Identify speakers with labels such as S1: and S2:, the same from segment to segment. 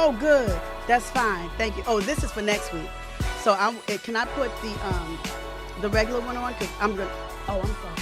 S1: Oh, good. That's fine. Thank you. Oh, this is for next week. So can I put the regular one on? Cause I'm gonna. Oh, I'm sorry.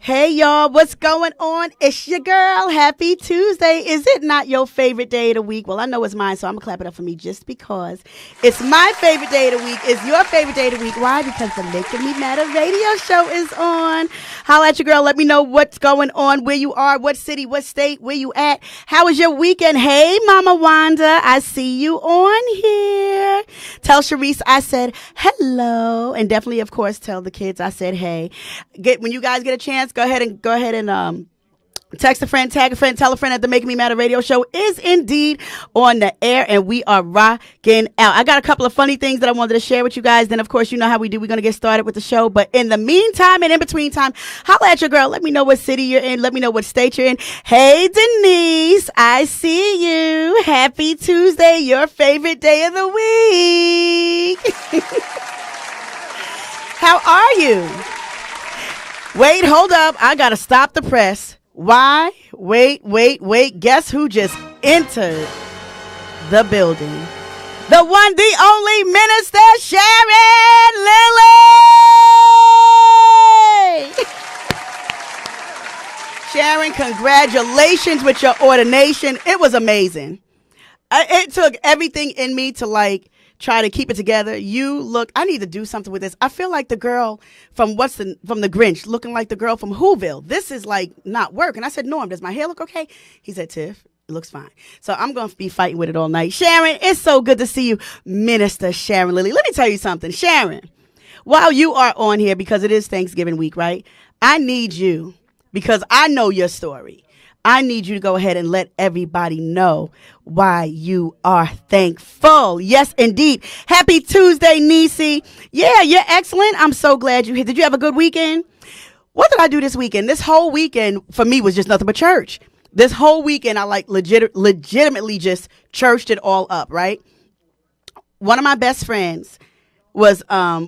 S1: Hey y'all, what's going on? It's your girl. Happy Tuesday. Is it not your favorite day of the week? Well, I know it's mine, so I'm going to clap it up for me just because it's my favorite day of the week. It's your favorite day of the week. Why? Because the Making Me Matter radio show is on. Holla at your girl. Let me know what's going on, where you are, what city, what state, where you at. How was your weekend? Hey, Mama Wanda, I see you on here. Tell Sharice I said hello. And definitely, of course, tell the kids I said hey. When you guys get a chance, go ahead and text a friend, tag a friend, tell a friend that the Making Me Matter radio show is indeed on the air, and we are rocking out. I got a couple of funny things that I wanted to share with you guys. Then, of course, you know how we do. We're going to get started with the show. But in the meantime and in between time, holla at your girl. Let me know what city you're in. Let me know what state you're in. Hey, Denise, I see you. Happy Tuesday, your favorite day of the week. How are you? Wait, hold up. I got to stop the press. Why? Wait. Guess who just entered the building? The one, the only Minister Sharon Lilly. Sharon, congratulations with your ordination. It was amazing. It took everything in me to try to keep it together. I need to do something with this. I feel like the girl from the Grinch, looking like the girl from Whoville. This is not working. I said, Norm, does my hair look okay? He said, Tiff, it looks fine. So I'm going to be fighting with it all night. Sharon, it's so good to see you, Minister Sharon Lilly. Let me tell you something. Sharon, while you are on here, because it is Thanksgiving week, right? I need you, because I know your story. I need you to go ahead and let everybody know why you are thankful. Yes, indeed. Happy Tuesday, Nisi. Yeah, you're excellent. I'm so glad you're here. Did you have a good weekend? What did I do this weekend? This whole weekend for me was just nothing but church. This whole weekend I legitimately just churched it all up, right? One of my best friends was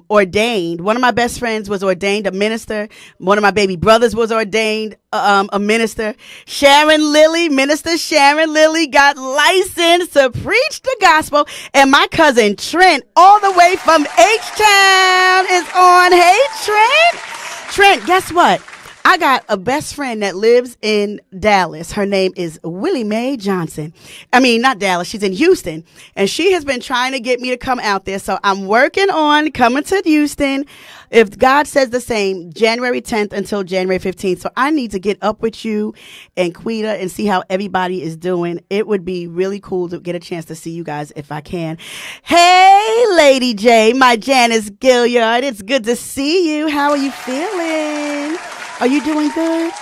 S1: ordained. One of my best friends was ordained a minister. One of my baby brothers was ordained a minister. Sharon Lilly, Minister Sharon Lilly, got licensed to preach the gospel. And my cousin Trent, all the way from H-Town, is on. Hey, Trent. Trent, guess what? I got a best friend that lives in Dallas. Her name is Willie Mae Johnson. I mean, not Dallas. She's in Houston. And she has been trying to get me to come out there. So I'm working on coming to Houston. If God says the same, January 10th until January 15th. So I need to get up with you and Quita and see how everybody is doing. It would be really cool to get a chance to see you guys if I can. Hey, Lady J, my Janice Gilliard. It's good to see you. How are you feeling? Are you doing good?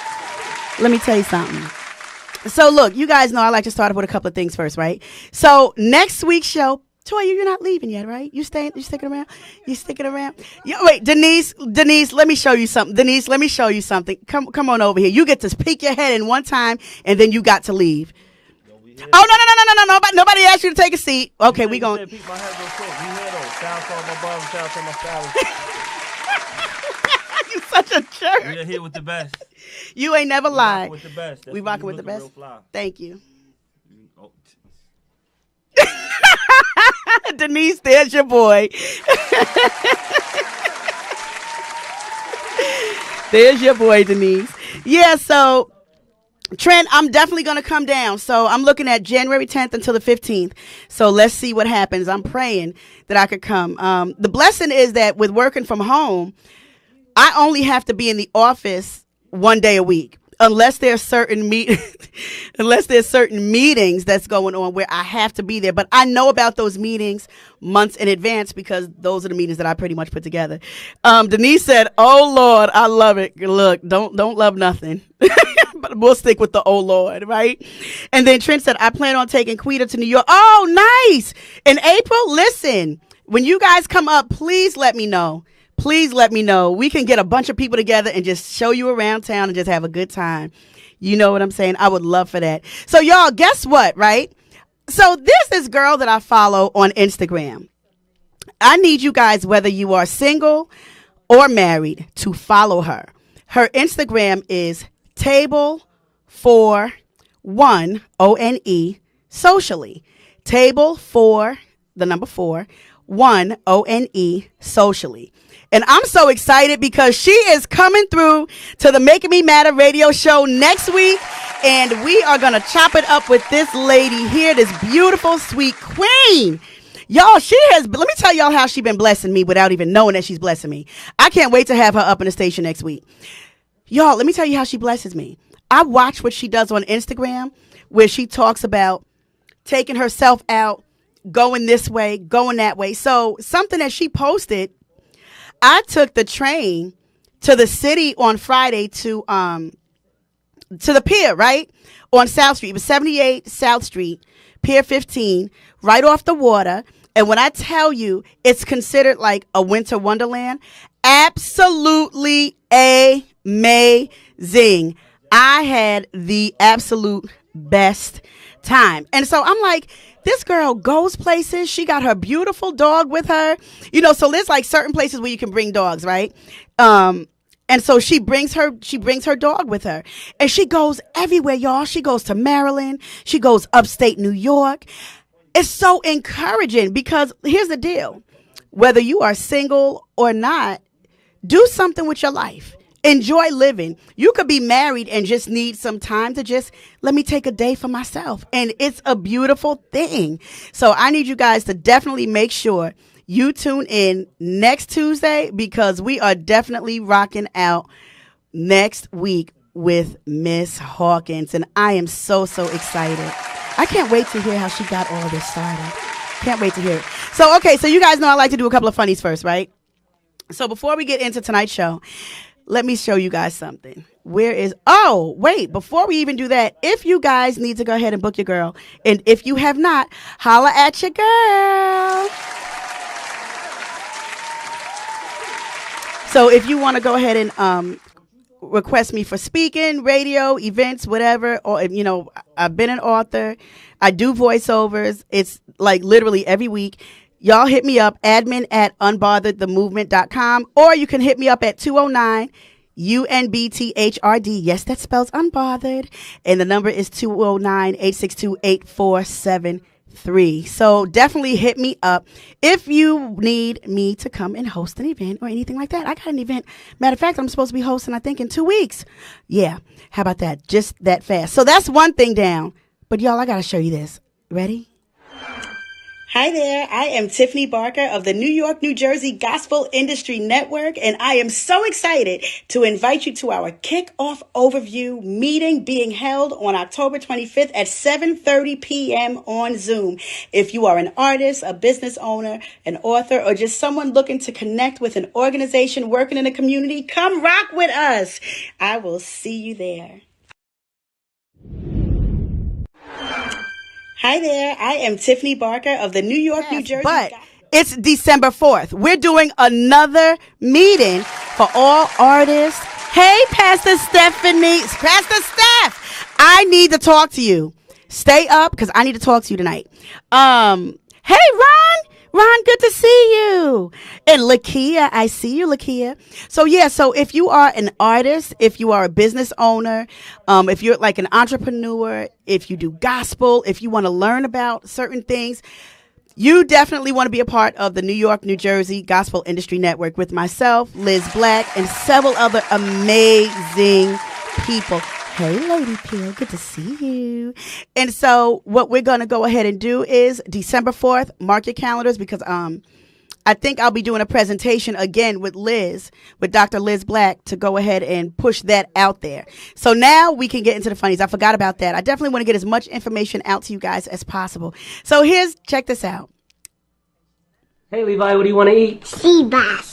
S1: Let me tell you something. So look, you guys know I like to start off with a couple of things first, right? So next week's show, Toya, you're not leaving yet, right? You staying? You sticking around? You sticking around? Wait, Denise, let me show you something. Denise, let me show you something. Come on over here. You get to peek your head in one time, and then you got to leave. Oh, no. Nobody asked you to take a seat. Okay, we going. Peek my head real quick. We here, though. Shout out to my bottom, shout out to my stylist. You such a jerk.
S2: We are here with the best.
S1: You ain't never lied.
S2: With the best.
S1: We rocking with the best. Thank you. Oh. Denise, there's your boy. There's your boy, Denise. Yeah, so Trent, I'm definitely going to come down. So I'm looking at January 10th until the 15th. So let's see what happens. I'm praying that I could come. The blessing is that with working from home, I only have to be in the office one day a week, unless there's certain meetings that's going on where I have to be there. But I know about those meetings months in advance because those are the meetings that I pretty much put together. Denise said, "Oh Lord, I love it." Look, don't love nothing, but we'll stick with the "Oh Lord," right? And then Trent said, "I plan on taking Quita to New York." Oh, nice! In April, listen, when you guys come up, please let me know. Please let me know. We can get a bunch of people together and just show you around town and just have a good time. You know what I'm saying? I would love for that. So y'all, guess what, right? So there's this girl that I follow on Instagram. I need you guys, whether you are single or married, to follow her. Her Instagram is Table for One, ONE, socially. Table for the number 4, 1, ONE, socially. And I'm so excited because she is coming through to the Making Me Matter radio show next week. And we are going to chop it up with this lady here, this beautiful, sweet queen. Y'all, let me tell y'all how she's been blessing me without even knowing that she's blessing me. I can't wait to have her up in the station next week. Y'all, let me tell you how she blesses me. I watch what she does on Instagram where she talks about taking herself out, going this way, going that way. So something that she posted, I took the train to the city on Friday to the pier, right? On South Street. It was 78 South Street, Pier 15, right off the water. And when I tell you it's considered like a winter wonderland, absolutely amazing. I had the absolute best time. And so I'm like, this girl goes places. She got her beautiful dog with her. You know, so there's like certain places where you can bring dogs, right? And so she brings her dog with her. And she goes everywhere, y'all. She goes to Maryland. She goes upstate New York. It's so encouraging because here's the deal. Whether you are single or not, do something with your life. Enjoy living. You could be married and just need some time to just let me take a day for myself. And it's a beautiful thing. So I need you guys to definitely make sure you tune in next Tuesday because we are definitely rocking out next week with Miss Hawkins. And I am so, so excited. I can't wait to hear how she got all this started. Can't wait to hear it. So, okay, so you guys know I like to do a couple of funnies first, right? So before we get into tonight's show, let me show you guys something. Before we even do that, if you guys need to go ahead and book your girl, and if you have not, holla at your girl. So if you want to go ahead and request me for speaking, radio, events, whatever, or, you know, I've been an author. I do voiceovers. It's like literally every week. Y'all hit me up, admin@unbotheredthemovement.com, or you can hit me up at 209 UNBTHRD. Yes, that spells unbothered. And the number is 209-862-8473. 3. So definitely hit me up if you need me to come and host an event or anything like that. I got an event. Matter of fact, I'm supposed to be hosting, I think, in 2 weeks. Yeah. How about that? Just that fast. So that's one thing down. But y'all, I got to show you this. Ready? Hi there, I am Tiffany Barker of the New York, New Jersey Gospel Industry Network, and I am so excited to invite you to our kickoff overview meeting being held on October 25th at 7:30 p.m. on Zoom. If you are an artist, a business owner, an author, or just someone looking to connect with an organization working in the community, come rock with us. I will see you there. Hi there, I am Tiffany Barker of the New York, New Jersey. But it's December 4th. We're doing another meeting for all artists. Hey, Pastor Stephanie, Pastor Steph, I need to talk to you. Stay up because I need to talk to you tonight. Hey, Ron, good to see you. And Lakia, I see you, Lakia. So if you are an artist, if you are a business owner, if you're like an entrepreneur, if you do gospel, if you want to learn about certain things, you definitely want to be a part of the New York, New Jersey Gospel Industry Network with myself, Liz Black, and several other amazing people. Hey, Lady Pill, good to see you. And so what we're going to go ahead and do is December 4th, mark your calendars because I think I'll be doing a presentation again with Dr. Liz Black to go ahead and push that out there. So now we can get into the funnies. I forgot about that. I definitely want to get as much information out to you guys as possible. So check this out.
S2: Hey, Levi, what do you want to eat?
S3: Sea bass.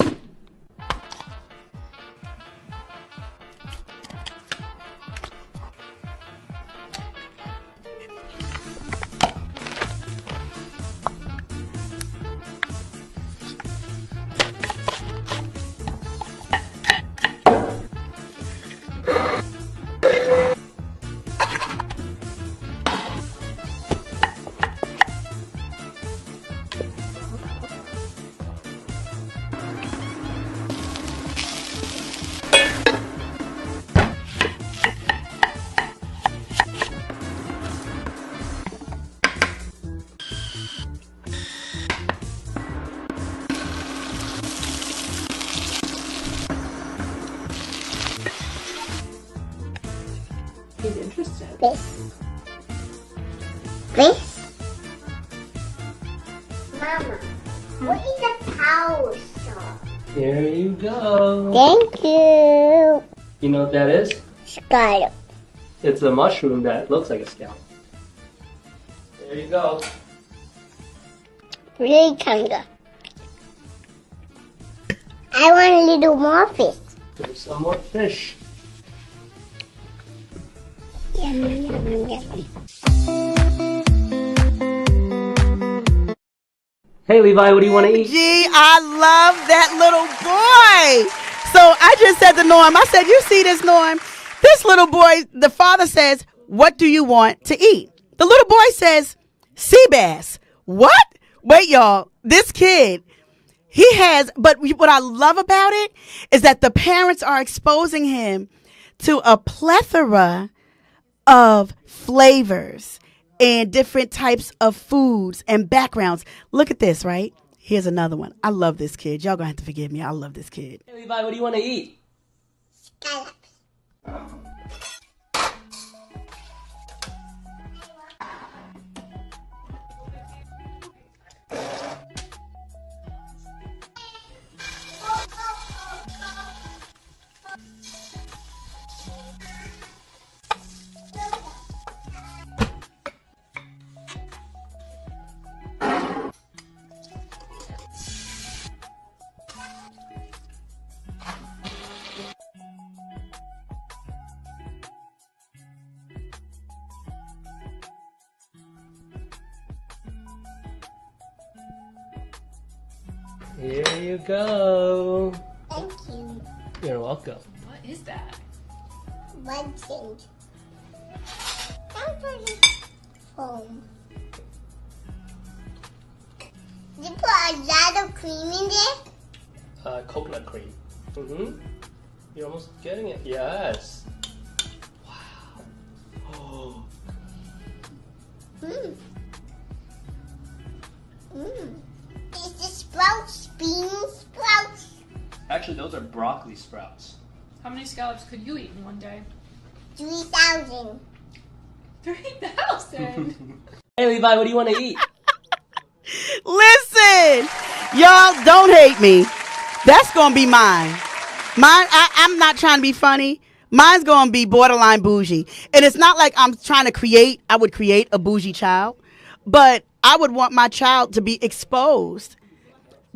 S2: He's interested.
S3: This? Mama, what is a power saw?
S2: Here you go.
S3: Thank you.
S2: You know what that is?
S3: Scallop.
S2: It's a mushroom that looks like a scalp. There you go.
S3: Really kinda. I want a little more fish.
S2: There's some more fish.
S3: Yummy, yummy, yummy.
S2: Hey, Levi, what do you want to eat?
S1: Gee, I love that little boy. So I just said to Norm, I said, you see this, Norm? This little boy, the father says, what do you want to eat? The little boy says, sea bass. What? Wait, y'all, this kid, but what I love about it is that the parents are exposing him to a plethora of flavors and different types of foods and backgrounds. Look at this, right? Here's another one. I love this kid. Y'all gonna have to forgive me. I love this kid.
S2: Hey, Levi, what do you want to eat?
S3: Scallops.
S2: Here you go.
S3: Thank you.
S2: You're welcome.
S4: What is that?
S3: One change. That's pretty foam. You put a lot of cream in there?
S2: Coconut cream. Mm-hmm. You're almost getting it. Yes. Wow. Oh. Actually, those are broccoli sprouts.
S4: How many scallops could you eat in one day?
S3: 3,000.
S4: 3,000.
S2: Hey, Levi, what do you want to eat?
S1: Listen, y'all don't hate me. That's gonna be mine. I'm not trying to be funny. Mine's gonna be borderline bougie, and it's not like I'm trying to create. I would create a bougie child, but I would want my child to be exposed,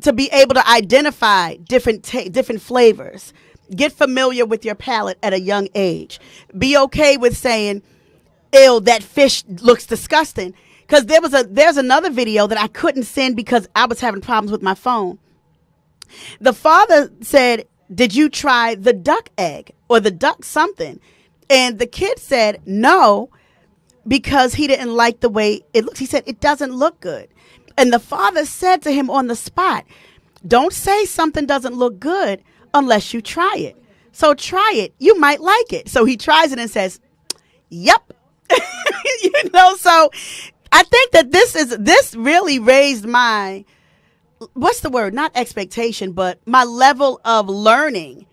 S1: to be able to identify different flavors, get familiar with your palate at a young age, be okay with saying, "Ew, that fish looks disgusting." Because there's another video that I couldn't send because I was having problems with my phone. The father said, "Did you try the duck egg or the duck something?" And the kid said no, because he didn't like the way it looks. He said, "It doesn't look good." And the father said to him on the spot, "Don't say something doesn't look good unless you try it. So try it. You might like it." So he tries it and says, "Yep." So I think that this really raised my, what's the word? Not expectation, but my level of learning,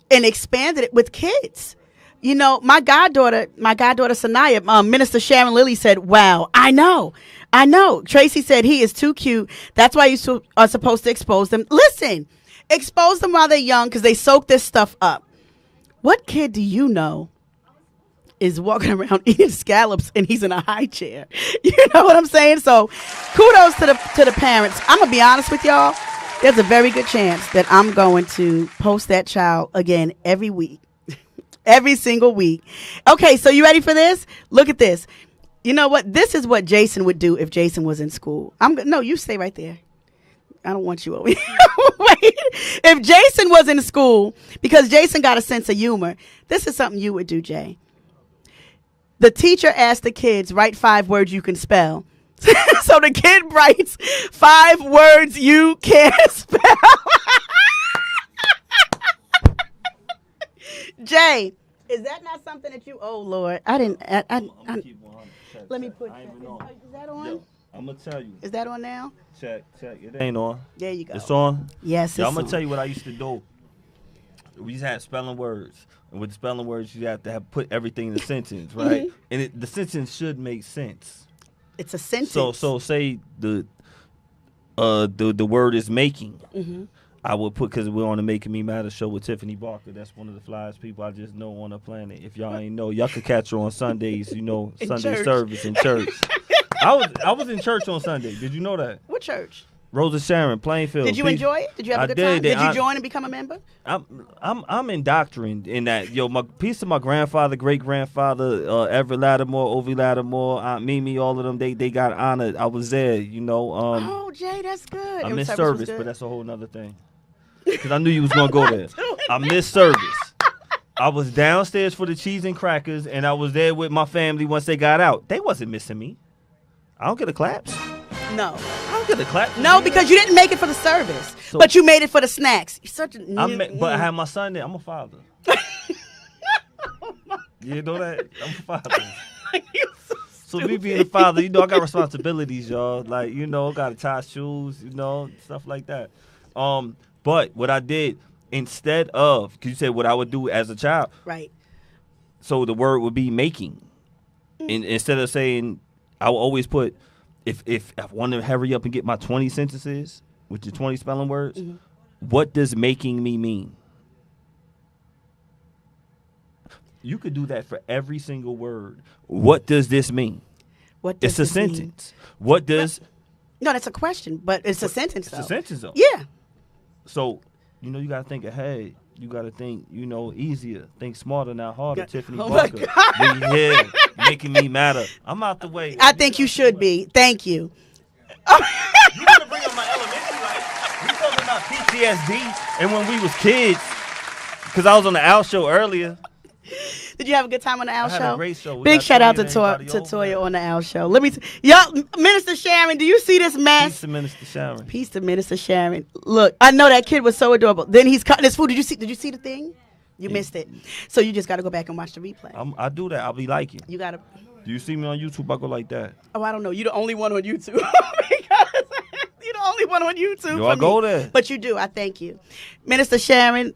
S1: and expanded it with kids. You know, my goddaughter Sanaya, Minister Sharon Lilly said, "Wow, I know. Tracy said he is too cute. That's why you are supposed to expose them." Listen, expose them while they're young because they soak this stuff up. What kid do you know is walking around eating scallops and he's in a high chair? You know what I'm saying? So kudos to the parents. I'm going to be honest with y'all. There's a very good chance that I'm going to post that child again every week. Every single week. Okay, so you ready for this? Look at this. You know what? This is what Jason would do if Jason was in school. No, you stay right there. I don't want you over here. Wait. If Jason was in school, because Jason got a sense of humor, this is something you would do, Jay. The teacher asked the kids, write 5 words you can spell. So the kid writes 5 words you can't spell. Jay, is that not something that you? Oh Lord, I didn't. Let me put. Is that on?
S5: Yo, I'm gonna tell you.
S1: Is that on now?
S5: Check. It ain't on.
S1: There you go.
S5: It's on.
S1: Yes,
S5: Yo,
S1: it's
S5: I'm gonna
S1: on.
S5: tell you what I used to do. We used to have spelling words, and with spelling words, you have to put everything in a sentence, right? And the sentence should make sense.
S1: It's a sentence.
S5: So say the word is making.
S1: Mm-hmm.
S5: I would put, because we're on the Making Me Matter show with Tiffany Barker. That's one of the flyest people I just know on the planet. If y'all ain't know, y'all could catch her on Sundays,
S1: In
S5: Sunday
S1: church.
S5: service in church. I was in church on Sunday. Did you know that?
S1: What church?
S5: Rosa Sharon, Plainfield.
S1: Did you enjoy it? Did you have a good time? Did you join and become a member?
S5: I'm indoctrined in that. Yo, my piece of my grandfather, great grandfather, Everett Lattimore, Ovi Lattimore, Aunt Mimi, all of them. They got honored. I was there.
S1: Oh, Jay, that's good.
S5: I
S1: And
S5: missed
S1: was
S5: service,
S1: good?
S5: but that's a whole nother thing. Because I knew you was gonna go there. I missed service. I was downstairs for the cheese and crackers, and I was there with my family once they got out. They wasn't missing me. I don't get a claps.
S1: No.
S5: I don't get a clap.
S1: No, because you didn't make it for the service,
S5: So-
S1: but you made it for the snacks. You're such a.
S5: But I had my son there. I'm a father. You know that? I'm a father. So me being a father, I got responsibilities, y'all. Like, I gotta tie shoes, stuff like that. But what I did, instead of, because you said what I would do as a child.
S1: Right.
S5: So the word would be making. And instead of saying, I will always put, if I want to hurry up and get my 20 sentences, with your 20 spelling words, what does making me mean? You could do that for every single word. What does this mean?
S1: What does
S5: It's a
S1: this mean?
S5: sentence. What does...
S1: No, that's a question, but it's a sentence, though.
S5: It's a sentence, though.
S1: Yeah.
S5: So, you got to think ahead. You got to think, easier. Think smarter, not harder.
S1: Yeah.
S5: Tiffany
S1: Oh, my
S5: Barker.
S1: God.
S5: Be here, making me matter. I'm out the way.
S1: I think you should be. Thank you.
S5: You got to bring up my elementary life. We talking about PTSD and when we was kids. Because I was on the Al show earlier.
S1: Did you have a good time on the Al
S5: I had
S1: show?
S5: a great show. We
S1: Big
S5: got
S1: shout out to
S5: Toya and everybody over
S1: Toya
S5: there.
S1: on the Al show. Let me, y'all, Minister Sharon, do you see this mess?
S5: Peace to Minister Sharon.
S1: Peace to Minister Sharon. Look, I know that kid was so adorable. Then he's cutting his food. Did you see the thing? You missed it. So you just got to go back and watch the replay.
S5: I do that. I'll be liking.
S1: You got to.
S5: Do you see me on YouTube? I go like that.
S1: Oh, I don't know. You're the only one on YouTube. Because you're the only one on YouTube.
S5: Yo, I go there.
S1: But you do. I thank you. Minister Sharon,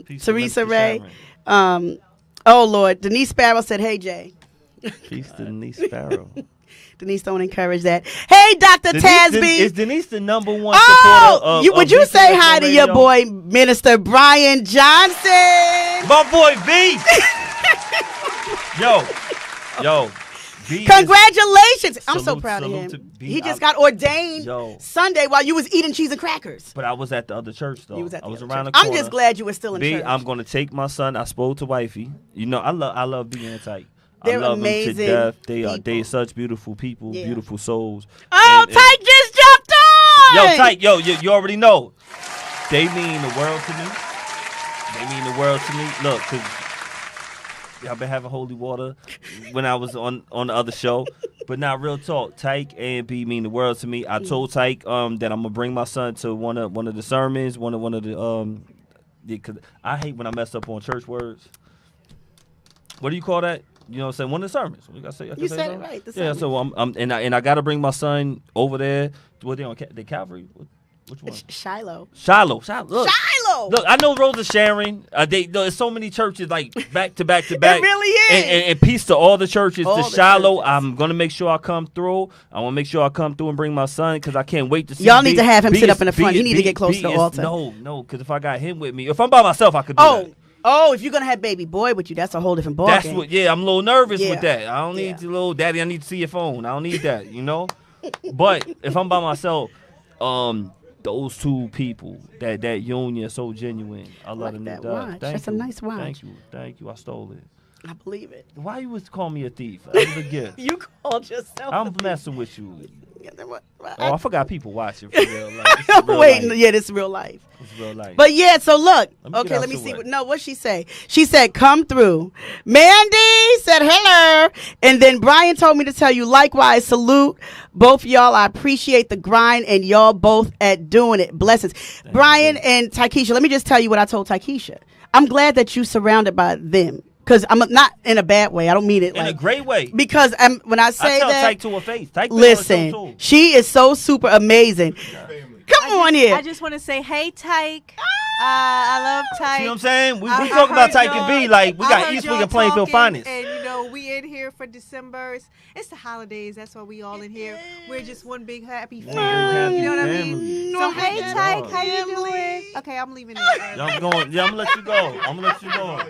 S5: Peace to
S1: Teresa
S5: Minister
S1: Ray.
S5: Sharon.
S1: Oh, Lord. Denise Sparrow said, hey, Jay.
S5: Peace to Denise Sparrow.
S1: Denise, don't encourage that. Hey, Dr. Tasby.
S5: Is Denise the number one supporter of
S1: would you
S5: of
S1: say
S5: BCS
S1: hi to
S5: radio?
S1: your boy, Minister Brian Johnson?
S5: My boy B. Yo. B
S1: Congratulations. I'm so
S5: Salute-
S1: proud of
S5: salute
S1: him.
S5: to B.
S1: He just got ordained
S5: Yo.
S1: Sunday while you was eating cheese and crackers.
S5: But I was at the other church though.
S1: You was at the
S5: I was
S1: other
S5: around
S1: church.
S5: the corner.
S1: I'm just glad you were still in
S5: B,
S1: church.
S5: I'm gonna take my son. I spoke to wifey. You know, I love being tight.
S1: They're
S5: I love
S1: amazing
S5: them to death. They
S1: people.
S5: such beautiful people,
S1: Yeah.
S5: beautiful souls.
S1: Oh,
S5: And-
S1: Tyke just jumped on.
S5: Yo, Tyke, you already know. They mean the world to me. They mean the world to me. Look, cause y'all been having holy water when I was on the other show. But now, real talk, Tyke and B mean the world to me. I told Tyke that I'm gonna bring my son to one of the sermons, one of the cause I hate when I mess up on church words. What do you call that? You know what I'm saying? One of the sermons. What I say? I can
S1: You
S5: say
S1: said
S5: something?
S1: it right. The
S5: Yeah,
S1: sermon.
S5: so I gotta bring my son over there. What they on the Calvary? Which one?
S1: Shiloh.
S5: Shiloh. Look,
S1: Shiloh.
S5: Look, I know Rosa Sharon. There's so many churches like back to back to back.
S1: It really is.
S5: And peace to all the churches.
S1: All
S5: to
S1: the
S5: Shiloh,
S1: churches.
S5: I'm gonna make sure I come through. I want to make sure I come through and bring my son because I can't wait to see.
S1: Y'all need to have him
S5: B
S1: sit
S5: is-
S1: up in the front. He need to
S5: B-
S1: get close
S5: B
S1: to the
S5: is-
S1: altar.
S5: No, because if I got him with me, if I'm by myself, I could do that.
S1: Oh, if you're gonna have baby boy with you, that's a whole different ballgame.
S5: That's what. Yeah, I'm a little nervous
S1: Yeah.
S5: with that. I don't need
S1: Yeah.
S5: the little daddy. I need to see your phone. I don't need that. You know. But if I'm by myself, those two people, that union is so genuine. I love
S1: like
S5: them to
S1: that
S5: death.
S1: watch.
S5: Thank
S1: That's a
S5: you.
S1: nice watch.
S5: Thank you. I stole it.
S1: I believe it.
S5: Why you was call me a thief? That was a gift.
S1: You called yourself.
S5: I'm messing with you.
S1: What?
S5: Oh, I forgot people watching for real life. This is real
S1: Wait,
S5: life.
S1: yeah, this is real life.
S5: This is real life.
S1: But yeah, so look.
S5: Let me get
S1: Okay,
S5: out
S1: let me
S5: your
S1: see.
S5: way.
S1: What'd she say? She said, come through. Mandy said, hello. And then Brian told me to tell you, likewise, salute both y'all. I appreciate the grind and y'all both at doing it. Blessings. Brian and Tykesha, let me just tell you what I told Tykesha. I'm glad that you surrounded by them. Because I'm not in a bad way. I don't mean it
S5: in
S1: like.
S5: a great way.
S1: Because when I say
S5: I tell
S1: that.
S5: Tyke to her face. Tyke been on the show,
S1: Listen,
S5: too.
S1: she is so super amazing. Come on here.
S6: I just want to say, hey, Tyke. I love Tyke.
S5: See what I'm saying? We
S6: I
S5: talking about
S6: heard
S5: Tyke and B
S6: y'all-
S5: like we
S6: I
S5: got
S6: heard
S5: Eastwick
S6: y'all
S5: and Plainfield
S6: talking,
S5: Finest.
S6: And we in here for December. It's the holidays. That's why we all in here. We're just one big happy family. You know what I mean? So hey,
S5: Yeah.
S6: Tyke, how you doing? Okay, I'm leaving it.
S5: I'm going. Yeah, I'm gonna let you go.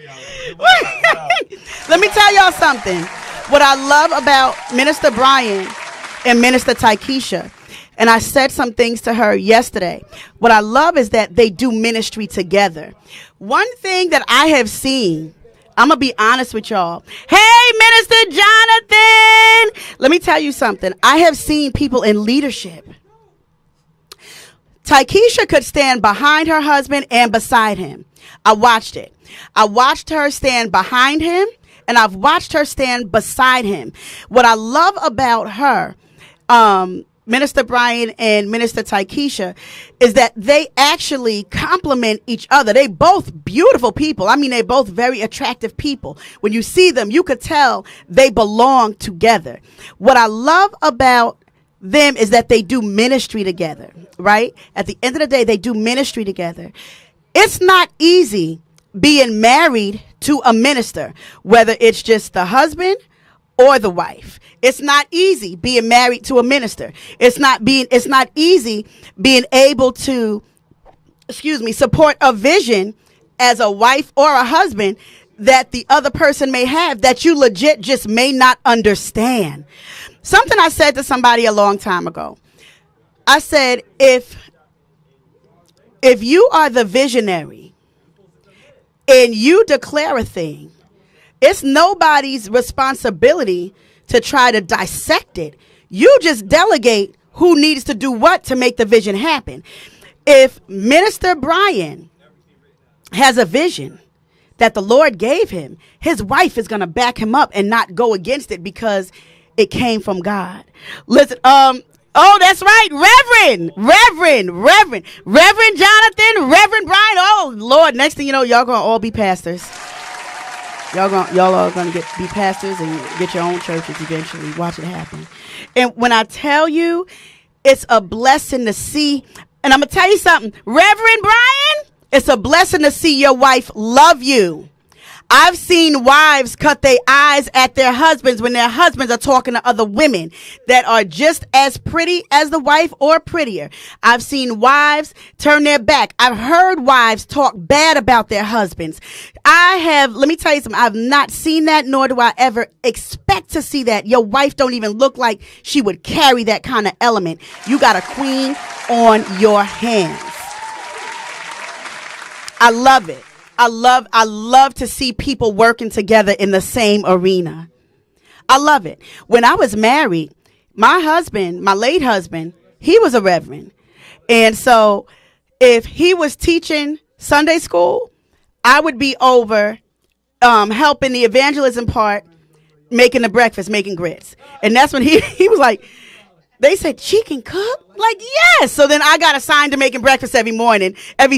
S1: Let me tell y'all something. What I love about Minister Brian and Minister Tykesha, and I said some things to her yesterday. What I love is that they do ministry together. One thing that I have seen, I'm going to be honest with y'all. Hey, Minister Jonathan. Let me tell you something. I have seen people in leadership. Tykesha could stand behind her husband and beside him. I watched it. I watched her stand behind him, and I've watched her stand beside him. What I love about her, Minister Brian and Minister Tykesha, is that they actually complement each other. They both beautiful people. I mean, they both very attractive people. When you see them, you could tell they belong together. What I love about them is that they do ministry together, right? At the end of the day, they do ministry together. It's not easy being married to a minister, whether it's just the husband or the wife. It's not easy being married to a minister. It's not easy being able to, support a vision as a wife or a husband that the other person may have that you legit just may not understand. Something I said to somebody a long time ago. I said, if you are the visionary and you declare a thing, it's nobody's responsibility to try to dissect it. You just delegate who needs to do what to make the vision happen. If Minister Brian has a vision that the Lord gave him, his wife is going to back him up and not go against it because it came from God. Listen, oh, that's right. Reverend Jonathan, Reverend Brian. Oh, Lord, next thing you know, y'all going to all be pastors. Y'all are going to be pastors and get your own churches eventually. Watch it happen. And when I tell you, it's a blessing to see. And I'm going to tell you something. Reverend Brian, it's a blessing to see your wife love you. I've seen wives cut their eyes at their husbands when their husbands are talking to other women that are just as pretty as the wife or prettier. I've seen wives turn their back. I've heard wives talk bad about their husbands. Let me tell you something. I've not seen that, nor do I ever expect to see that. Your wife don't even look like she would carry that kind of element. You got a queen on your hands. I love it. I love to see people working together in the same arena. I love it. When I was married, my husband, my late husband, he was a reverend. And so if he was teaching Sunday school, I would be over helping the evangelism part, making the breakfast, making grits. And that's when he was like, they said, she can cook? Like, yes. So then I got assigned to making breakfast every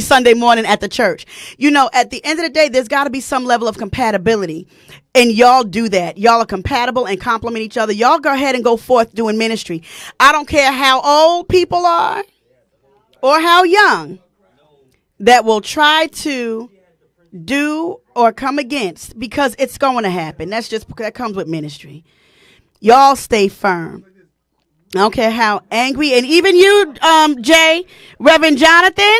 S1: Sunday morning at the church. You know, at the end of the day, there's got to be some level of compatibility. And y'all do that. Y'all are compatible and complement each other. Y'all go ahead and go forth doing ministry. I don't care how old people are or how young that will try to do or come against, because it's going to happen. That comes with ministry. Y'all stay firm. I don't care how angry, and even you, Jay, Reverend Jonathan,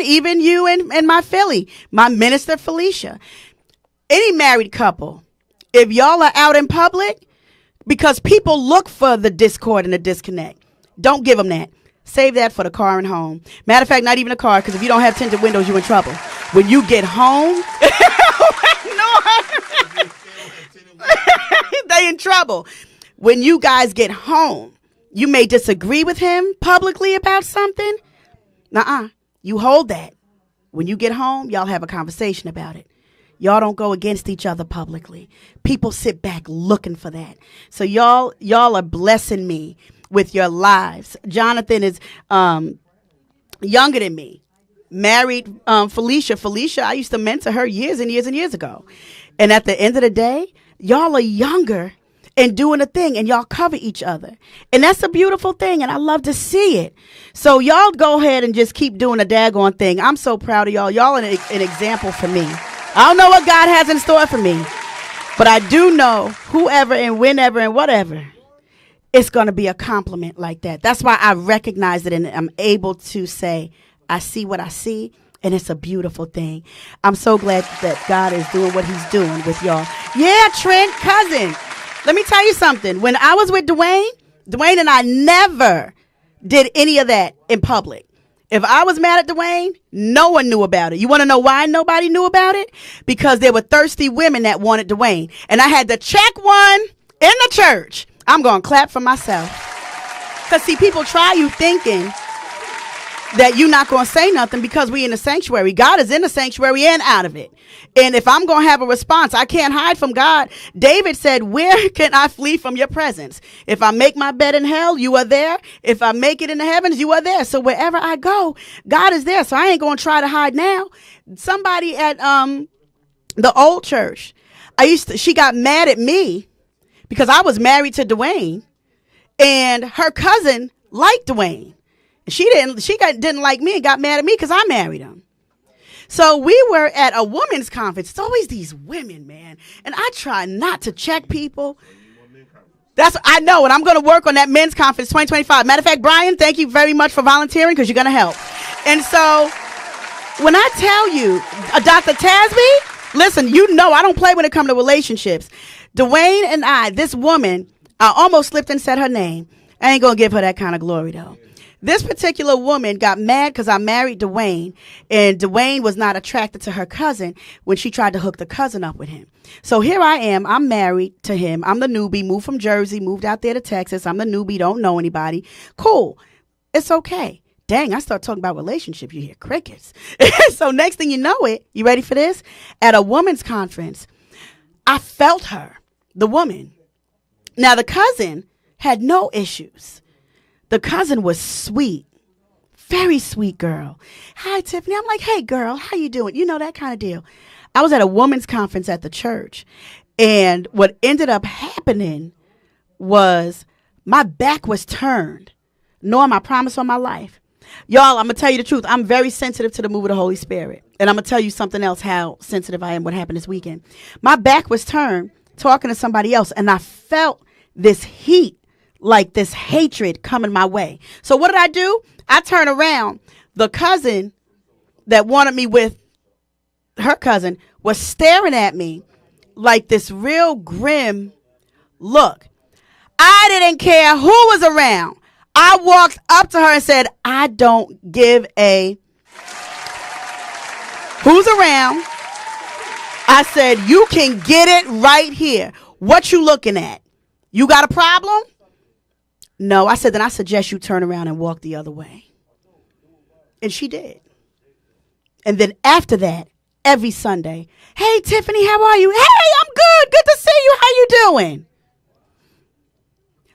S1: even you and my Philly, my minister Felicia, any married couple, if y'all are out in public, because people look for the discord and the disconnect, don't give them that. Save that for the car and home. Matter of fact, not even a car, because if you don't have tinted windows, you're in trouble. When you get home, they in trouble. When you guys get home, you may disagree with him publicly about something. You hold that. When you get home, y'all have a conversation about it. Y'all don't go against each other publicly. People sit back looking for that. So y'all are blessing me with your lives. Jonathan is younger than me. Married Felicia. Felicia, I used to mentor her years and years and years ago. And at the end of the day, y'all are younger and doing a thing, and y'all cover each other. And that's a beautiful thing, and I love to see it. So y'all go ahead and just keep doing a daggone thing. I'm so proud of y'all. Y'all are an example for me. I don't know what God has in store for me, but I do know whoever and whenever and whatever, it's going to be a compliment like that. That's why I recognize it, and I'm able to say, I see what I see, and it's a beautiful thing. I'm so glad that God is doing what he's doing with y'all. Yeah, Trent, cousin. Let me tell you something. When I was with Dwayne and I never did any of that in public. If I was mad at Dwayne, no one knew about it. You want to know why nobody knew about it? Because there were thirsty women that wanted Dwayne. And I had to check one in the church. I'm going to clap for myself. Because, see, people try you thinking that you're not going to say nothing because we in the sanctuary. God is in the sanctuary and out of it. And if I'm going to have a response, I can't hide from God. David said, where can I flee from your presence? If I make my bed in hell, you are there. If I make it in the heavens, you are there. So wherever I go, God is there. So I ain't going to try to hide now. Somebody at the old church, she got mad at me because I was married to Dwayne, and her cousin liked Dwayne. She didn't like me and got mad at me because I married him. So we were at a women's conference. It's always these women, man. And I try not to check people. I know, and I'm going to work on that men's conference 2025. Matter of fact, Brian, thank you very much for volunteering because you're going to help. And so when I tell you, Dr. Tasby, listen, you know I don't play when it comes to relationships. Dwayne and I, this woman, I almost slipped and said her name. I ain't going to give her that kind of glory, though. This particular woman got mad because I married Dwayne, and Dwayne was not attracted to her cousin when she tried to hook the cousin up with him. So here I am. I'm married to him. I'm the newbie, moved from Jersey, moved out there to Texas. I'm the newbie, don't know anybody. Cool. It's okay. Dang, I start talking about relationships, you hear crickets. So next thing you know it, you ready for this? At a women's conference, I felt her, the woman. Now, the cousin had no issues. The cousin was sweet, very sweet girl. Hi, Tiffany. I'm like, hey, girl, how you doing? You know, that kind of deal. I was at a women's conference at the church, and what ended up happening was my back was turned. nor am I promised on my life. Y'all, I'm going to tell you the truth. I'm very sensitive to the move of the Holy Spirit. And I'm going to tell you something else, how sensitive I am, what happened this weekend. My back was turned talking to somebody else, and I felt this heat, like this hatred coming my way. So what did I do? I turned around. The cousin that wanted me with her cousin was staring at me like this real grim look. I didn't care who was around. I walked up to her and said, I don't give a who's around. I said, you can get it right here. What you looking at? You got a problem? No. I said, then I suggest you turn around and walk the other way. And she did. And then after that, every Sunday, hey, Tiffany, how are you? Hey, I'm good. Good to see you. How you doing?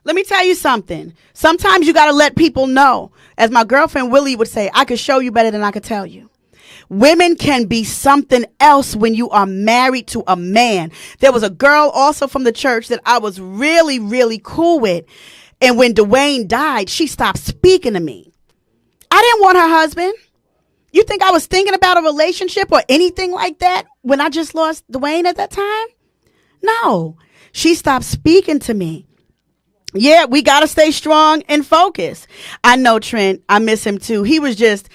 S1: Let me tell you something. Sometimes you got to let people know. As my girlfriend Willie would say, I could show you better than I could tell you. Women can be something else when you are married to a man. There was a girl also from the church that I was really, really cool with. And when Dwayne died, she stopped speaking to me. I didn't want her husband. You think I was thinking about a relationship or anything like that when I just lost Dwayne at that time? No. She stopped speaking to me. Yeah, we got to stay strong and focused. I know Trent. I miss him too. He was just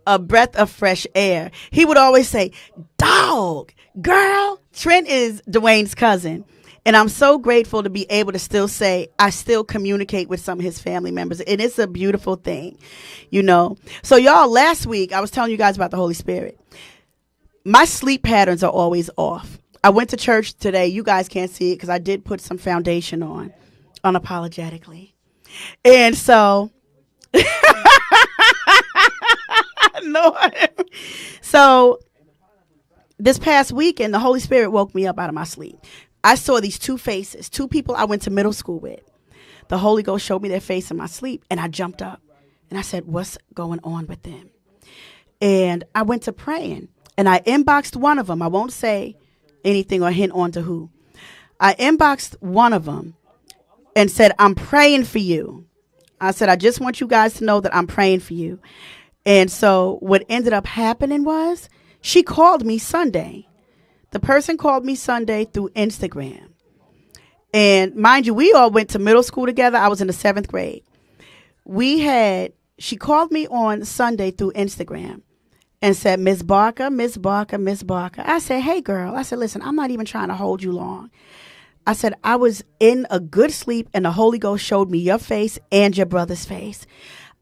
S1: a breath of fresh air. He would always say, dog, girl. Trent is Dwayne's cousin. And I'm so grateful to be able to still say I still communicate with some of his family members. And it's a beautiful thing, you know. So y'all, last week, I was telling you guys about the Holy Spirit. My sleep patterns are always off. I went to church today. You guys can't see it because I did put some foundation on, unapologetically. And so, no. So this past weekend, the Holy Spirit woke me up out of my sleep. I saw these two faces, two people I went to middle school with. The Holy Ghost showed me their face in my sleep, and I jumped up. And I said, what's going on with them? And I went to praying, and I inboxed one of them. I won't say anything or hint on to who. I inboxed one of them and said, I'm praying for you. I said, I just want you guys to know that I'm praying for you. And so what ended up happening was she called me Sunday. The person called me Sunday through Instagram. And mind you, we all went to middle school together. I was in the 7th grade. She called me on Sunday through Instagram and said, Miss Barker, Miss Barker, Miss Barker. I said, hey, girl. I said, listen, I'm not even trying to hold you long. I said, I was in a good sleep and the Holy Ghost showed me your face and your brother's face.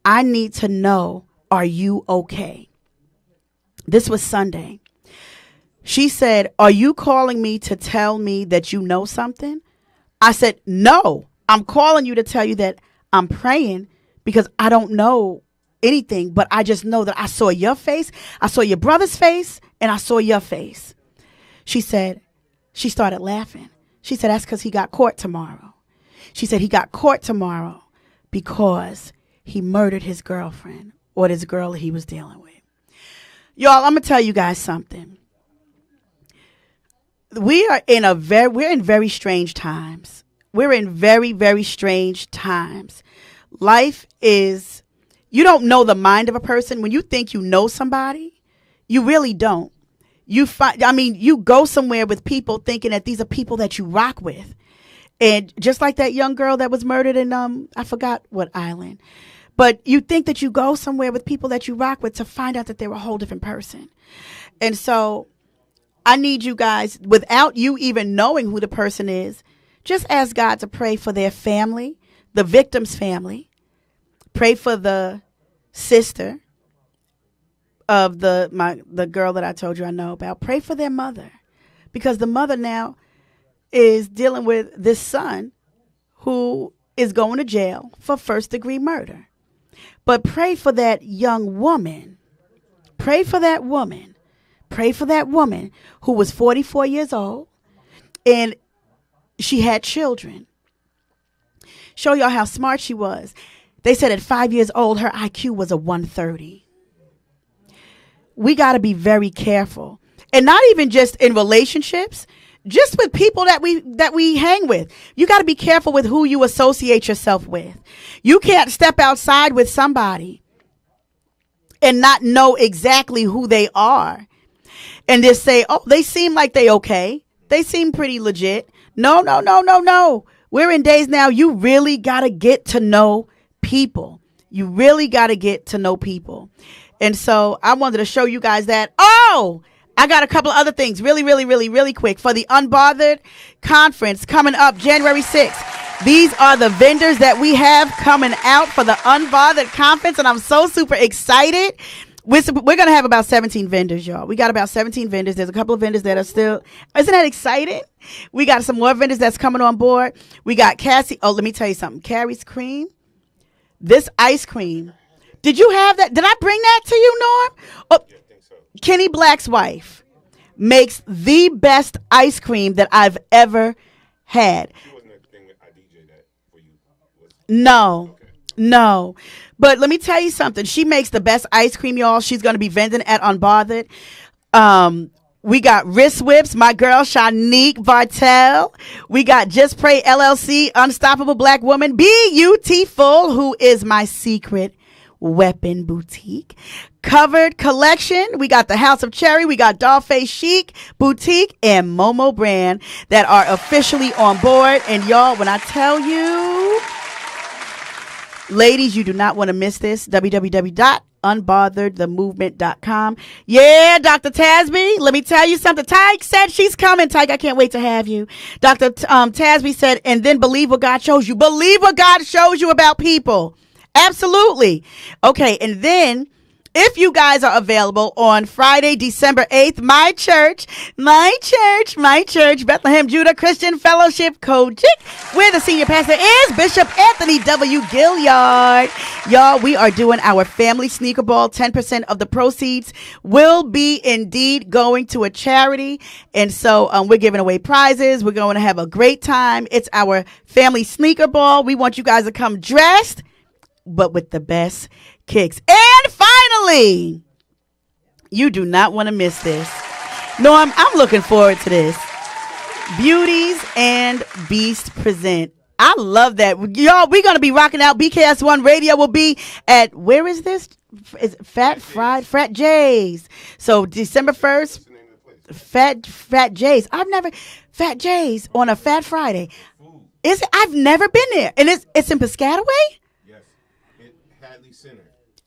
S1: I need to know, are you okay? This was Sunday. She said, are you calling me to tell me that you know something? I said, no, I'm calling you to tell you that I'm praying because I don't know anything, but I just know that I saw your face, I saw your brother's face, and I saw your face. She said, she started laughing. She said, that's because he got caught tomorrow. She said he got caught tomorrow because he murdered his girlfriend or this girl he was dealing with. Y'all, I'm going to tell you guys something. We're in very strange times. We're in very, very strange times. Life is, you don't know the mind of a person. When you think you know somebody, you really don't. You go somewhere with people thinking that these are people that you rock with. And just like that young girl that was murdered in, I forgot what island. But you think that you go somewhere with people that you rock with to find out that they're a whole different person. And so I need you guys, without you even knowing who the person is, just ask God to pray for their family, the victim's family. Pray for the sister of the girl that I told you I know about. Pray for their mother, because the mother now is dealing with this son who is going to jail for first-degree murder. But pray for that young woman. Pray for that woman. Pray for that woman who was 44 years old and she had children. Show y'all how smart she was. They said at 5 years old, her IQ was a 130. We got to be very careful. And not even just in relationships, just with people that we hang with. You got to be careful with who you associate yourself with. You can't step outside with somebody and not know exactly who they are and just say, oh, they seem like they okay. They seem pretty legit. No. We're in days now. You really got to get to know people. You really got to get to know people. And so I wanted to show you guys that. Oh, I got a couple of other things really quick for the Unbothered Conference coming up January 6th. These are the vendors that we have coming out for the Unbothered Conference, and I'm so super excited. We're going to have about 17 vendors, y'all. We got about 17 vendors. There's a couple of vendors that are still, isn't that exciting? We got some more vendors that's coming on board. We got Cassie. Oh, let me tell you something. Carrie's Cream. This ice cream. Did you have that? Did I bring that to you, Norm? Oh, yeah, I think so. Kenny Black's wife makes the best ice cream that I've ever had. She wasn't the thing with I DJ that for you? No. Okay. No. But let me tell you something. She makes the best ice cream, y'all. She's going to be vending at Unbothered. We got Wrist Whips, my girl, Shanique Bartel. We got Just Pray LLC, Unstoppable Black Woman, Beautiful, who is my secret weapon boutique. Covered Collection. We got the House of Cherry. We got Dollface Chic Boutique and Momo Brand that are officially on board. And y'all, when I tell you, ladies, you do not want to miss this. www.unbotheredthemovement.com. Yeah, Dr. Tasby, let me tell you something. Tyke said she's coming. Tyke, I can't wait to have you. Dr. Tasby said, and then believe what God shows you. Believe what God shows you about people. Absolutely. Okay, and then if you guys are available on Friday, December 8th, my church, Bethlehem Judah Christian Fellowship Kojic, where the senior pastor is Bishop Anthony W. Gilliard. Y'all, we are doing our family sneaker ball. 10% of the proceeds will be indeed going to a charity. And so we're giving away prizes. We're going to have a great time. It's our family sneaker ball. We want you guys to come dressed, but with the best kicks. And finally, you do not want to miss this. Norm, I'm looking forward to this. Beauties and Beast present. I love that. Y'all, we're going to be rocking out. BKS1 Radio will be at, where is this? Is it Fat J's. So December 1st, Fat J's. Fat J's on a Fat Friday. I've never been there. And it's in Piscataway?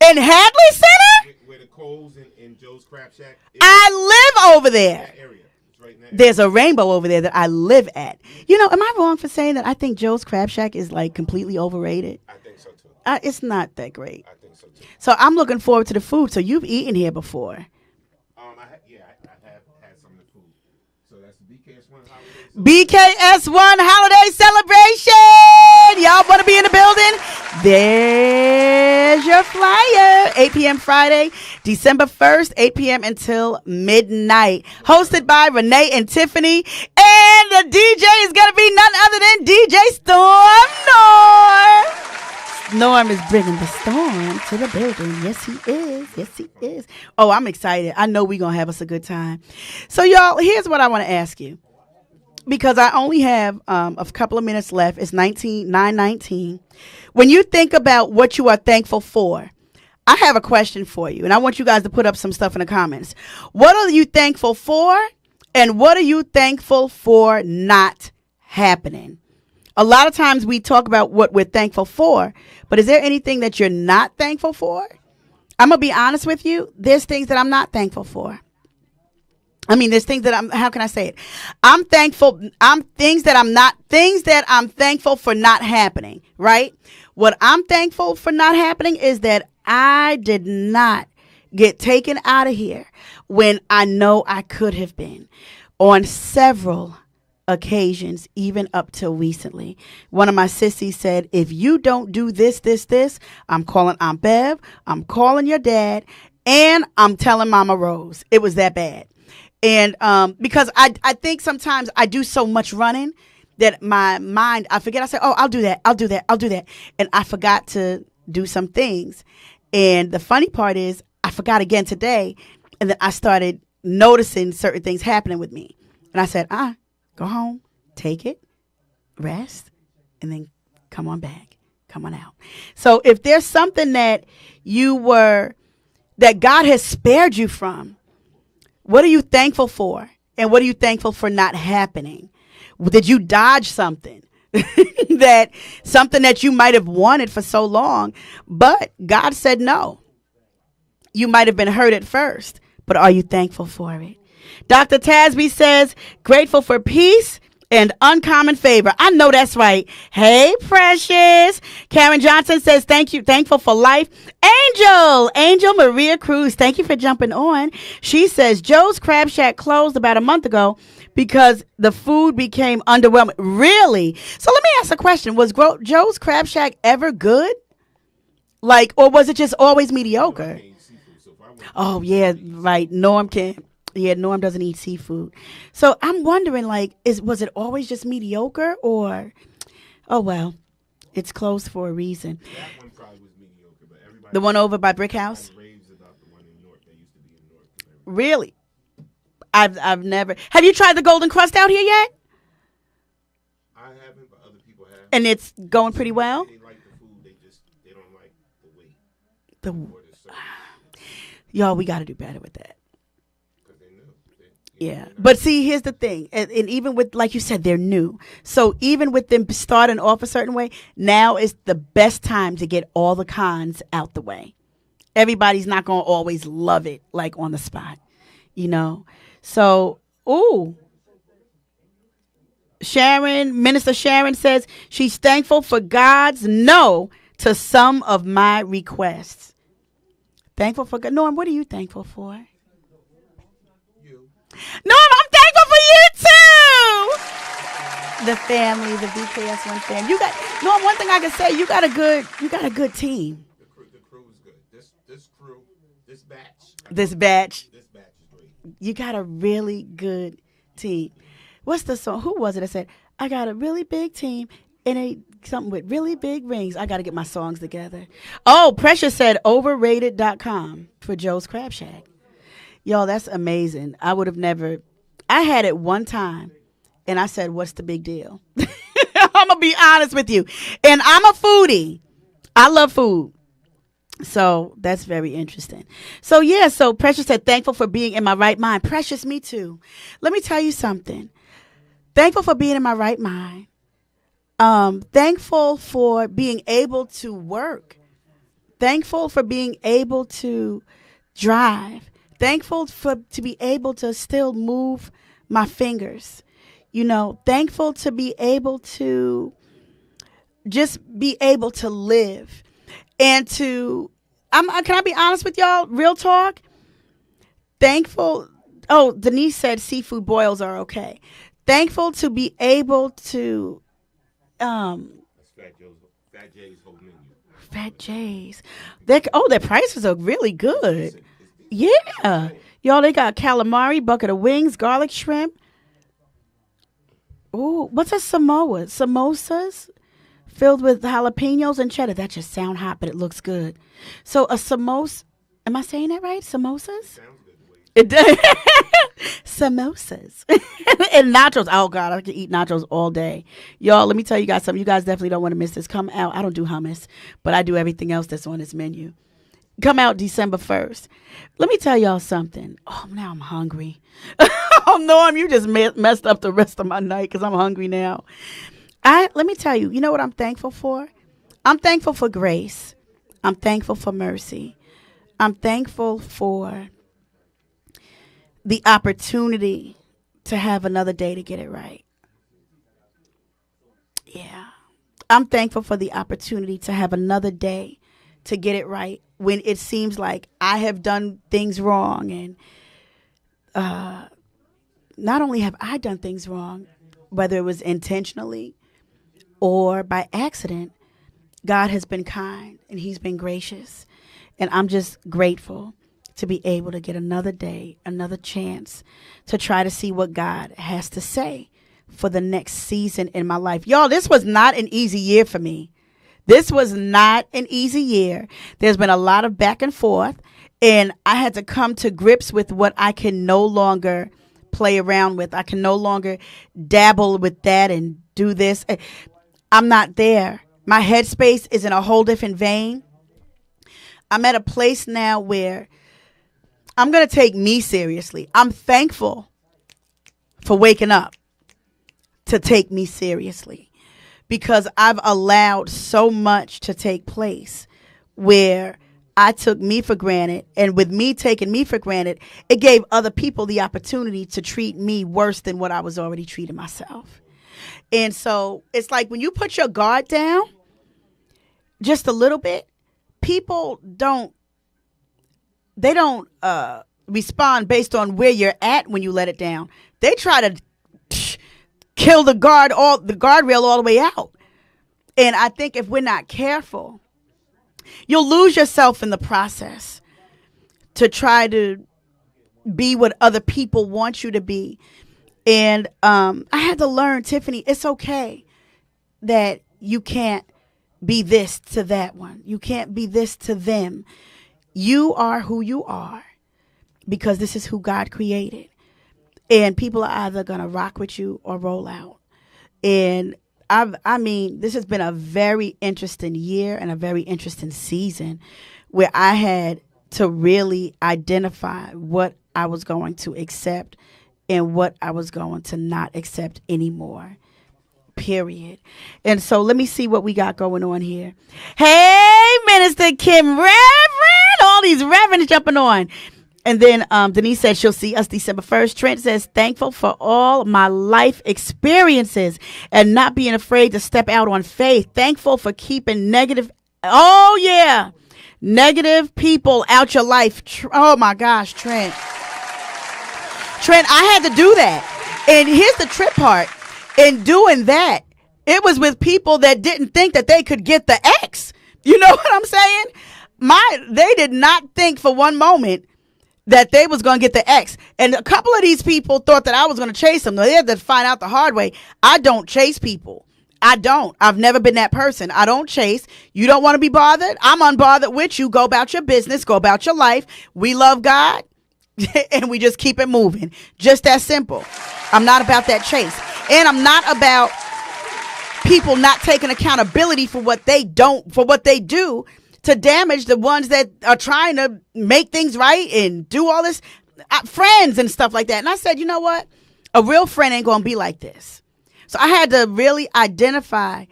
S1: In Hadley Center?
S7: Where the Coles and Joe's Crab Shack.
S1: I live over there. That area. It's right there. There's a Rainbow over there that I live at. You know, am I wrong for saying that I think Joe's Crab Shack is like completely overrated?
S7: I think so too.
S1: It's not that great.
S7: I think so too.
S1: So I'm looking forward to the food. So you've eaten here before.
S7: I have had some of the food. So that's the BKS1 holiday.
S1: BKS1 holiday celebration. Y'all want to be in the building? There's your flyer. 8 p.m. Friday, December 1st, 8 p.m. until midnight. Hosted by Renee and Tiffany. And the DJ is going to be none other than DJ Storm Norm. Norm is bringing the storm to the building. Yes, he is. Yes, he is. Oh, I'm excited. I know we're going to have us a good time. So, y'all, here's what I want to ask you. Because I only have a couple of minutes left. It's 9:19. When you think about what you are thankful for, I have a question for you. And I want you guys to put up some stuff in the comments. What are you thankful for? And what are you thankful for not happening? A lot of times we talk about what we're thankful for. But is there anything that you're not thankful for? I'm going to be honest with you. There's things that I'm not thankful for. I mean, there's things that how can I say it? I'm thankful. Things that I'm thankful for not happening, right? What I'm thankful for not happening is that I did not get taken out of here when I know I could have been on several occasions, even up till recently. One of my sissies said, if you don't do this, I'm calling Aunt Bev, I'm calling your dad, and I'm telling Mama Rose. It was that bad. And because I think sometimes I do so much running that my mind, I forget. I say, oh, I'll do that. And I forgot to do some things. And the funny part is I forgot again today. And then I started noticing certain things happening with me. And I said, Go home, take it, rest, and then come on back. Come on out. So if there's something that that God has spared you from, what are you thankful for? And what are you thankful for not happening? Did you dodge something? Something that you might have wanted for so long, but God said no. You might have been hurt at first, but are you thankful for it? Dr. Tasby says, grateful for peace and uncommon favor. I know that's right. Hey, Precious. Karen Johnson says, thankful for life. Angel Maria Cruz, thank you for jumping on. She says, Joe's Crab Shack closed about a month ago because the food became underwhelming. Really? So let me ask a question. Was Joe's Crab Shack ever good? Or was it just always mediocre? Oh, yeah, right. Norm doesn't eat seafood. So I'm wondering, was it always just mediocre or, oh, well, it's closed for a reason.
S7: That one probably was mediocre, but everybody.
S1: The one over by Brick House?
S7: Raves about the one in York that used to be in York.
S1: Really? I've never. Have you tried the Golden Crust out here yet?
S7: I haven't, but other people have.
S1: And it's going pretty well?
S7: They like the food, they don't like the weight
S1: The
S7: or the service.
S1: Y'all, we got to do better with that.
S7: Because they knew.
S1: Yeah. But see, here's the thing. And even with, like you said, they're new. So even with them starting off a certain way, now is the best time to get all the cons out the way. Everybody's not going to always love it, on the spot, So, Minister Sharon says she's thankful for God's no to some of my requests. Thankful for God. Norm, what are you thankful for?
S7: You.
S1: Norm, I'm thankful for you too. The family, the BKS1 family. Norm, one thing I can say, you got a good team.
S7: The crew is good. This crew, this batch.
S1: This batch.
S7: This batch is great.
S1: You got a really good team. What's the song? Who was it that said, I got a really big team and something with really big rings. I got to get my songs together. Oh, Precious said overrated.com for Joe's Crab Shack. Y'all, that's amazing. I would have never. I had it one time and I said, what's the big deal? I'm going to be honest with you. And I'm a foodie. I love food. So that's very interesting. So Precious said, thankful for being in my right mind. Precious, me too. Let me tell you something. Thankful for being in my right mind. Thankful for being able to work. Thankful for being able to drive. Thankful to be able to still move my fingers. Thankful to be able to just be able to live. And can I be honest with y'all? Real talk. Thankful. Oh, Denise said seafood boils are okay. Thankful to be able to.
S7: That's Fat J's whole menu.
S1: Fat J's. Their prices are really good. Yeah. Y'all, they got calamari, bucket of wings, garlic shrimp. Ooh, what's a Samoa? Samosas? Filled with jalapenos and cheddar. That just sound hot, but it looks good. So a samosa, am I saying that right? Samosas?
S7: Sounds good the way
S1: It does. Samosas. And nachos. Oh, God, I could eat nachos all day. Y'all, let me tell you guys something. You guys definitely don't want to miss this. Come out. I don't do hummus, but I do everything else that's on this menu. Come out December 1st. Let me tell y'all something. Oh, now I'm hungry. Oh, Norm, you just messed up the rest of my night because I'm hungry now. Let me tell you, you know what I'm thankful for? I'm thankful for grace. I'm thankful for mercy. I'm thankful for the opportunity to have another day to get it right. Yeah. I'm thankful for the opportunity to have another day to get it right when it seems like I have done things wrong. And not only have I done things wrong, whether it was intentionally or by accident, God has been kind and he's been gracious. And I'm just grateful to be able to get another day, another chance to try to see what God has to say for the next season in my life. Y'all, this was not an easy year for me. This was not an easy year. There's been a lot of back and forth, and I had to come to grips with what I can no longer play around with. I can no longer dabble with that and do this. I'm not there. My headspace is in a whole different vein. I'm at a place now where I'm going to take me seriously. I'm thankful for waking up to take me seriously, because I've allowed so much to take place where I took me for granted. And with me taking me for granted, it gave other people the opportunity to treat me worse than what I was already treating myself. And so it's like when you put your guard down just a little bit, people don't respond based on where you're at when you let it down. They try to kill the guardrail all the way out. And I think if we're not careful, you'll lose yourself in the process to try to be what other people want you to be. And I had to learn, Tiffany, it's okay that you can't be this to that one. You can't be this to them. You are who you are because this is who God created. And people are either going to rock with you or roll out. And I mean, this has been a very interesting year and a very interesting season where I had to really identify what I was going to accept and what I was going to not accept anymore. Period. And so let me see what we got going on here. Hey, Minister Kim Reverend. All these reverends jumping on. And then Denise says she'll see us December 1st. Trent says, thankful for all my life experiences and not being afraid to step out on faith. Thankful for keeping negative people out your life. Oh, my gosh, Trent. I had to do that. And here's the trip part. In doing that, it was with people that didn't think that they could get the X. You know what I'm saying? They did not think for one moment that they was going to get the X. And a couple of these people thought that I was going to chase them. They had to find out the hard way. I don't chase people. I don't. I've never been that person. I don't chase. You don't want to be bothered? I'm unbothered with you. Go about your business. Go about your life. We love God. And we just keep it moving. Just that simple. I'm not about that chase. And I'm not about people not taking accountability for what they do to damage the ones that are trying to make things right and do all this, friends and stuff like that. And I said, you know what? A real friend ain't going to be like this. So I had to really identify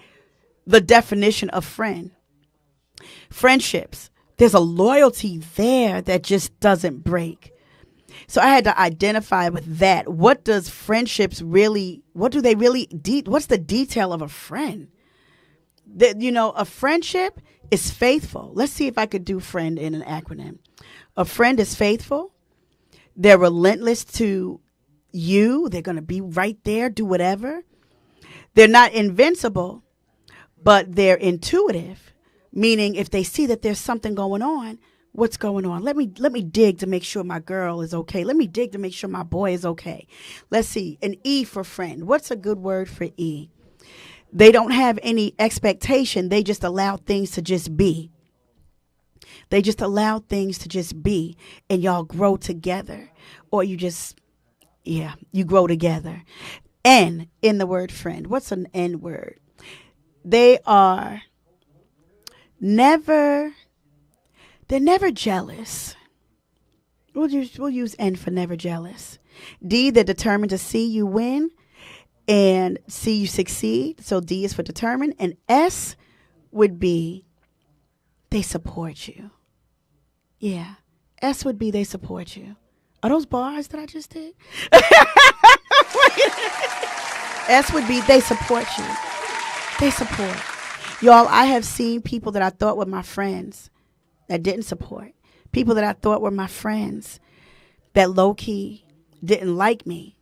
S1: the definition of friend. Friendships. There's a loyalty there that just doesn't break. So I had to identify with that. What does friendships really, what's the detail of a friend? A friendship is faithful. Let's see if I could do friend in an acronym. A friend is faithful. They're relentless to you. They're going to be right there, do whatever. They're not invincible, but they're intuitive, meaning if they see that there's something going on, what's going on? Let me dig to make sure my girl is okay. Let me dig to make sure my boy is okay. Let's see. An E for friend. What's a good word for E? They don't have any expectation. They just allow things to just be. They just allow things to just be. And y'all grow together. Or you grow together. N in the word friend. What's an N word? They are never jealous. We'll use N for never jealous. D, they're determined to see you win and see you succeed. So D is for determined. And S would be they support you. Yeah. S would be they support you. Are those bars that I just did? S would be they support you. They support. Y'all, I have seen people that I thought were my friends that didn't support. People that I thought were my friends that low-key didn't like me.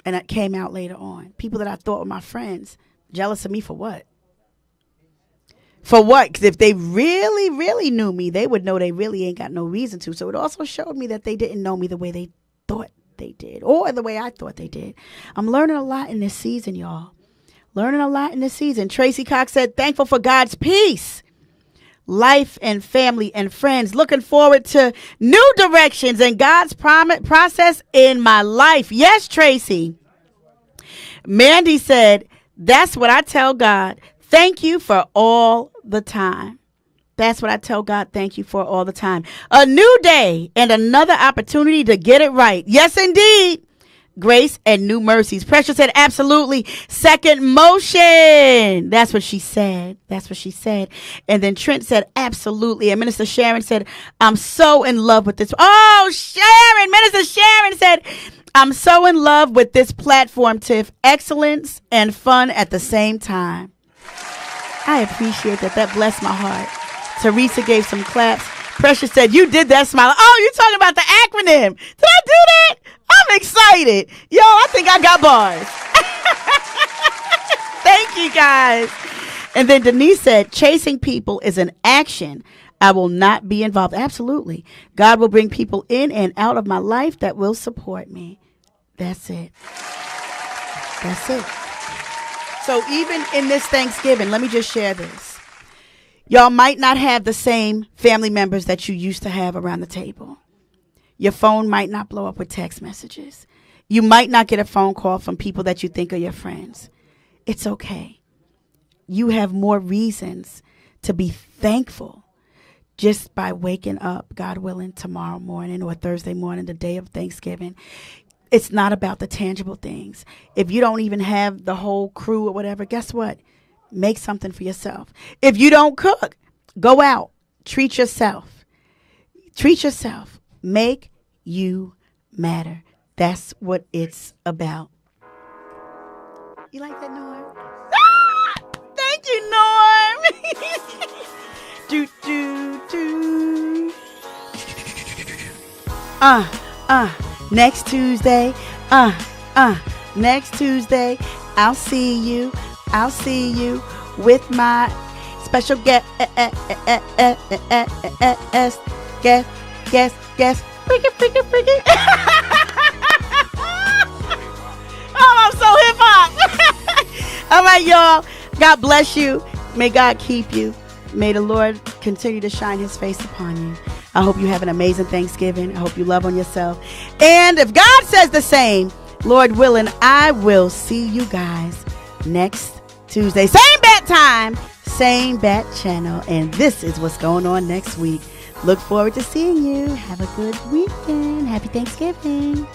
S1: And that came out later on. People that I thought were my friends, jealous of me for what? For what? Because if they really, really knew me, they would know they really ain't got no reason to. So it also showed me that they didn't know me the way they thought they did or the way I thought they did. I'm learning a lot in this season, y'all. Learning a lot in this season. Tracy Cox said, thankful for God's peace. life and family and friends. Looking forward to new directions and God's process in my life. Yes, Tracy. Mandy said, that's what I tell God. Thank you for all the time. That's what I tell God. Thank you for all the time. A new day and another opportunity to get it right. Yes, indeed. Grace and new mercies. Precious said, absolutely. Second motion. That's what she said. That's what she said. And then Trent said, absolutely. And Minister Sharon said, I'm so in love with this. Oh, Sharon. Minister Sharon said, I'm so in love with this platform, Tiff. Excellence and fun at the same time. I appreciate that. That blessed my heart. Teresa gave some claps. Precious said, you did that smile. Oh, you're talking about the acronym. Did I do that? I'm excited. Yo, I think I got bars. Thank you, guys. And then Denise said, chasing people is an action. I will not be involved. Absolutely. God will bring people in and out of my life that will support me. That's it. That's it. So even in this Thanksgiving, let me just share this. Y'all might not have the same family members that you used to have around the table. Your phone might not blow up with text messages. You might not get a phone call from people that you think are your friends. It's okay. You have more reasons to be thankful just by waking up, God willing, tomorrow morning or Thursday morning, the day of Thanksgiving. It's not about the tangible things. If you don't even have the whole crew or whatever, guess what? Make something for yourself. If you don't cook, go out. Treat yourself. Treat yourself. Make you matter. That's what it's about. You like that, Norm? Ah! Thank you, Norm. do, do, do. Next Tuesday. Next Tuesday. I'll see you with my special guest. Freaky. Oh, I'm so hip hop. All right, y'all. God bless you. May God keep you. May the Lord continue to shine his face upon you. I hope you have an amazing Thanksgiving. I hope you love on yourself. And if God says the same, Lord willing, I will see you guys next Tuesday. Same bat time, same bat channel. And this is what's going on next week. Look forward to seeing you. Have a good weekend. Happy Thanksgiving.